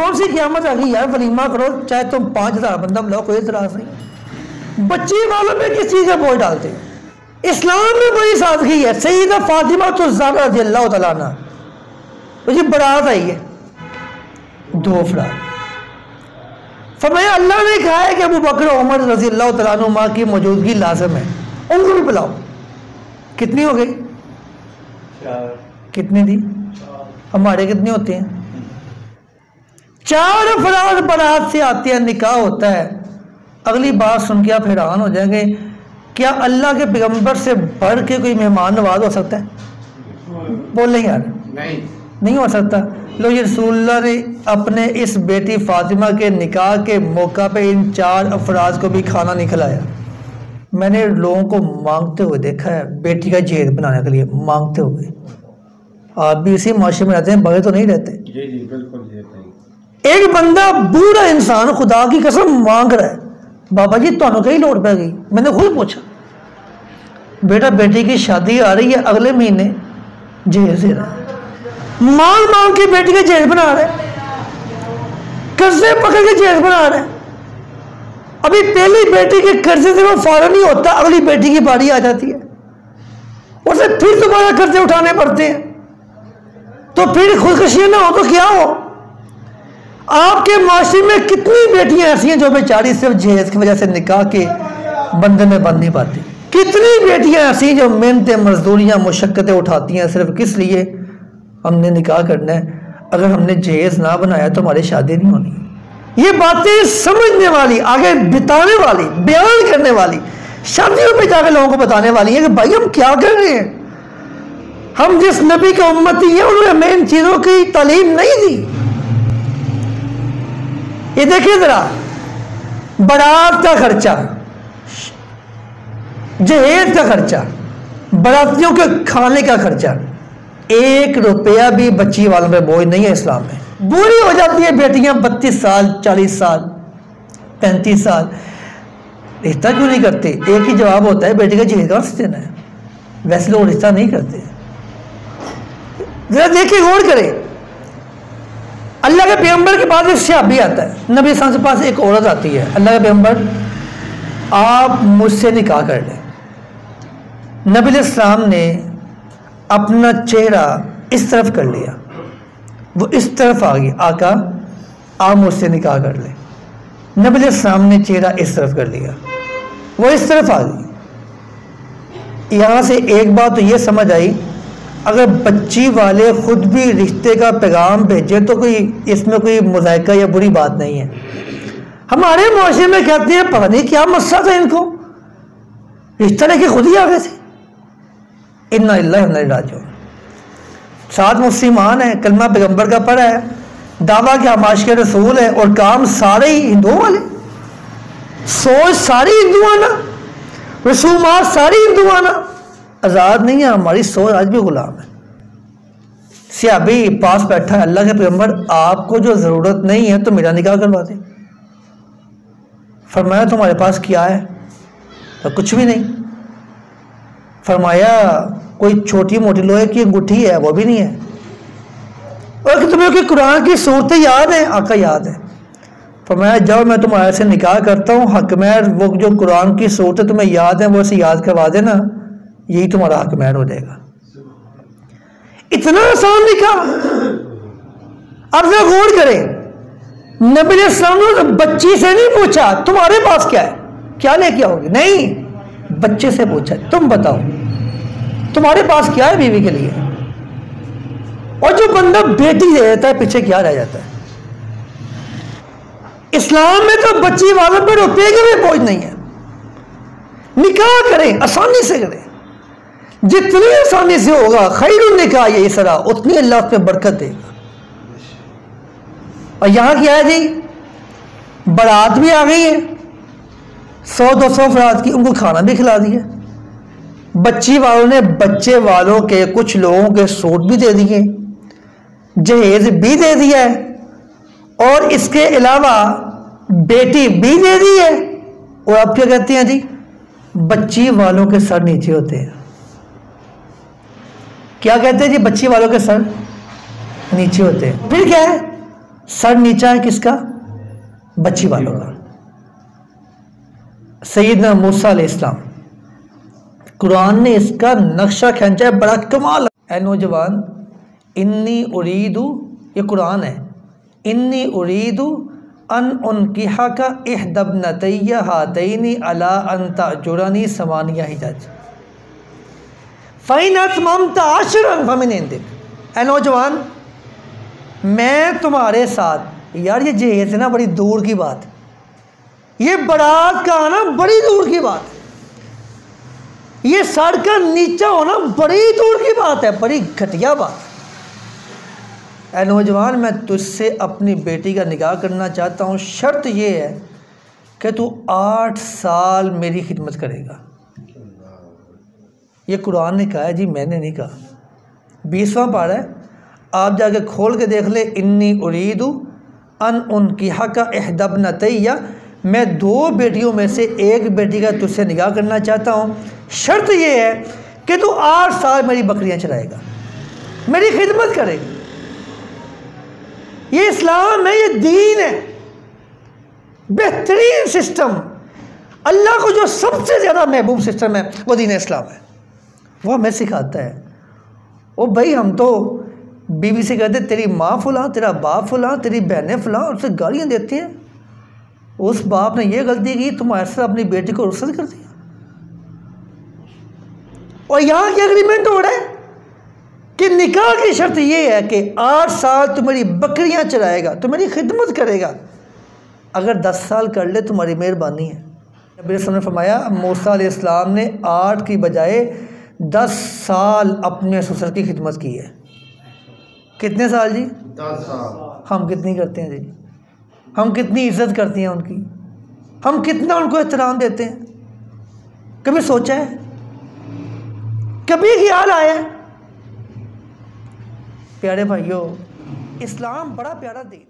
कौन सी क़यामत आ गई यार, वलीमा करो चाहे तुम 5000 बंदा बुलाओ, कोई इतराज़ नहीं। बच्ची वालों में किस चीज़ का बोझ डालते हैं। इस्लाम में बड़ी सादगी है। सैयदा फातिमा तो ज़हरा रज़ियल्लाहु तआला अन्हा, तो ये बारात आई है 2 अफराद, फरमाया अल्लाह ने कहा है कि अबू बकर उमर रज़ियल्लाहु तआला अन्हुमा की मौजूदगी लाज़िम है, उनको भी बुलाओ। कितनी हो गई? 4। कितनी दी? हमारे कितने होते हैं? 4 अफराद बारात से आते हैं, निकाह होता है। अगली बात सुन के आप हैरान हो जाएंगे, क्या अल्लाह के पैगंबर से बढ़ के कोई मेहमान नवाज हो सकता है? बोल नहीं यार, नहीं हो सकता। लो ये रसूलुल्लाह ने अपने इस बेटी फातिमा के निकाह के मौका पे इन 4 अफराद को भी खाना नहीं खिलाया। मैंने लोगों को मांगते हुए देखा है, बेटी का जहेज बनाने के लिए मांगते हुए। आप भी इसी माशरे में रहते हैं, बगैर तो नहीं रहते। जी जी बिल्कुल जी। एक बंदा बूढ़ा इंसान खुदा की कसम मांग रहा है, बाबा जी तुहानू कहीं लोड़ पै गई। मैंने खुद पूछा, बेटा बेटी की शादी आ रही है अगले महीने, जहेज दे रहा है। मांग मांग के बेटी का जहेज बना रहा है, कर्जे पकड़ के जहेज बना रहा है। अभी पहली बेटी के कर्जे से वो फौरन नहीं होता, अगली बेटी की बारी आ जाती है, उसे फिर दोबारा कर्जे उठाने पड़ते हैं। तो फिर खुदकशी ना हो तो क्या हो। आपके माशरे में कितनी बेटियां ऐसी हैं जो बेचारी सिर्फ जहेज की वजह से निकाह के बंधन में बंध नहीं पाती। कितनी बेटियां ऐसी जो मेहनतें मजदूरियां मुशक्कतें उठाती हैं सिर्फ किस लिए, हमने निकाह करना है, अगर हमने जहेज ना बनाया तो हमारी शादी नहीं होनी। ये बातें समझने वाली, आगे बिताने वाली, बयान करने वाली, शादियों पे जाकर लोगों को बताने वाली है कि भाई हम क्या कर रहे हैं। हम जिस नबी के उम्मती हैं उन्होंने हमें इन चीजों की तालीम नहीं दी। ये देखिए जरा, बारात का खर्चा, जहेज का खर्चा, बारातियों के खाने का खर्चा, 1 रुपया भी बच्ची वालों पे बोझ नहीं है इस्लाम में। बुरी हो जाती है बेटियां 32 साल 40 साल 35 साल, रिश्ता क्यों नहीं करते? एक ही जवाब होता है, बेटी का जहेज कहाँ से देना है। वैसे लोग रिश्ता नहीं करते। जरा देखिए, गौर करें, अल्लाह के पैगंबर के पास एक सहाबी आता है, नबी सल्लल्लाहु अलैहि वसल्लम के पास एक औरत आती है, अल्लाह के पैगंबर आप मुझसे निकाह कर लें। नबी अलैहिस्सलाम ने अपना चेहरा इस तरफ कर लिया, वो इस तरफ आ गई, आका आप मुझसे निकाह कर लें। नबी अलैहिस्सलाम ने चेहरा इस तरफ कर लिया, वो इस तरफ आ गई। यहाँ से एक बात तो ये समझ आई, अगर बच्ची वाले खुद भी रिश्ते का पैगाम भेजे तो कोई इसमें कोई मुज़ायका या बुरी बात नहीं है। हमारे मुआशरे में कहते हैं पता नहीं क्या मसला था इनको, रिश्ता लेके खुद ही आ गए थे। इन्ना लिल्लाहि व इन्ना इलैहि राजिऊन। 7 मुस्लिमान है, कलमा पैगंबर का पढ़ा है, दावा कि हम आशिक़ रसूल है, और काम सारे ही हिंदुओं वाले, सोच सारी हिंदुआना, रसूमात सारी हिंदुआना, आज़ाद नहीं है हमारी सोच, आज भी गुलाम है। सहाबी पास बैठा है, अल्लाह के पैगंबर आपको जो ज़रूरत नहीं है तो मेरा निकाह करवा दे। फरमाया तुम्हारे पास क्या है? तो कुछ भी नहीं। फरमाया कोई छोटी मोटी लोहे की अंगूठी है? वो भी नहीं है। और कि तुम्हें कुरान की सूरतें याद है? आका याद है। फरमाया जब मैं तुम्हारे से निकाह करता हूँ हक महर, वो जो कुरान की सूरतें तुम्हें याद है वो से याद करवा देना, यही तुम्हारा हक महर हो जाएगा। इतना आसान निकाह। अब जरा गौर करें, नबी ने सल्लल्लाहु बच्ची से नहीं पूछा तुम्हारे पास क्या है, क्या लेके आओगे, नहीं, बच्चे से पूछा तुम बताओ तुम्हारे पास क्या है बीवी के लिए। और जो बंदा बेटी दे देता है पीछे क्या रह जाता है। इस्लाम में तो बच्ची वालों पर रुपये का भी बोझ नहीं है। निकाह करें, आसानी से करें, जितनी आसानी से होगा खैरुन निकाह, ये सरा उतनी अल्लाह पे बरकत देगा। और यहाँ क्या है जी, बारात भी आ गई है, 100-200 अफराद की, उनको खाना भी खिला दिया। बच्ची वालों ने बच्चे वालों के कुछ लोगों के सूट भी दे दिए, जहेज भी दे दिया है, और इसके अलावा बेटी भी दे दी है। और आप क्या कहते हैं जी, बच्ची वालों के सर नीचे होते हैं। क्या कहते हैं जी, बच्ची वालों के सर नीचे होते हैं। फिर क्या है, सर नीचा है किसका? बच्ची वालों का। सैयदना मूसा अलैहिस्सलाम, कुरान ने इसका नक्शा खींचा है, बड़ा कमाल। ऐ नौजवान, इन्नी उरीदु, ये कुरान है, इन्नी उरीदु अन उनकिहा का इहदबनतैया हातैनी अला अन तअजुरनी समानिया हिजज फ़इन अतममता अशरन फमिन इंदिक। ऐ नौजवान, मैं तुम्हारे साथ, यार ये जहेज है ना, बड़ी दूर की बात, ये बारात का आना बड़ी दूर की बात है, ये सर का नीचा होना बड़ी दूर की बात है, बड़ी घटिया बात है। ऐ नौजवान, मैं तुझसे अपनी बेटी का निकाह करना चाहता हूँ, शर्त ये है कि तू 8 साल मेरी खिदमत करेगा। ये कुरान ने कहा है जी, मैंने नहीं कहा। 20वां पारा है, आप जाके खोल के देख ले। इन्नी उरीदु अन उनकिहा का इहदबनतैया, मैं 2 बेटियों में से एक बेटी का तुझसे निकाह करना चाहता हूँ, शर्त ये है कि तू 8 साल मेरी बकरियाँ चराएगा, मेरी खिदमत करेगा। ये इस्लाम है, ये दीन है, बेहतरीन सिस्टम। अल्लाह को जो सबसे ज़्यादा महबूब सिस्टम है वो दीन इस्लाम है, वो हमें सिखाता है। ओ भाई, हम तो बीवी से कहते तेरी माँ फुला, तेरा बाप फुला, तेरी बहनें फुला, उससे गालियाँ देती हैं। उस बाप ने ये गलती की, तुम्हारे साथ अपनी बेटी को रुखसत कर दिया। और यहाँ क्या एग्रीमेंट हो रहा है कि निकाह की शर्त ये है कि 8 साल तू मेरी बकरियां चराएगा, तू मेरी खिदमत करेगा। अगर 10 साल कर ले तुम्हारी मेहरबानी है। नबी सल्लल्लाहु अलैहि वसल्लम ने फरमाया, मूसा अलैहिस्सलाम ने 8 की बजाय 10 साल अपने ससुर की खिदमत की है। कितने साल जी? 10 साल। हम कितनी करते हैं जी? हम कितनी इज्जत करती हैं उनकी, हम कितना उनको एहतराम देते हैं? कभी सोचा है? कभी ख्याल आया? प्यारे भाइयों, इस्लाम बड़ा प्यारा दीन।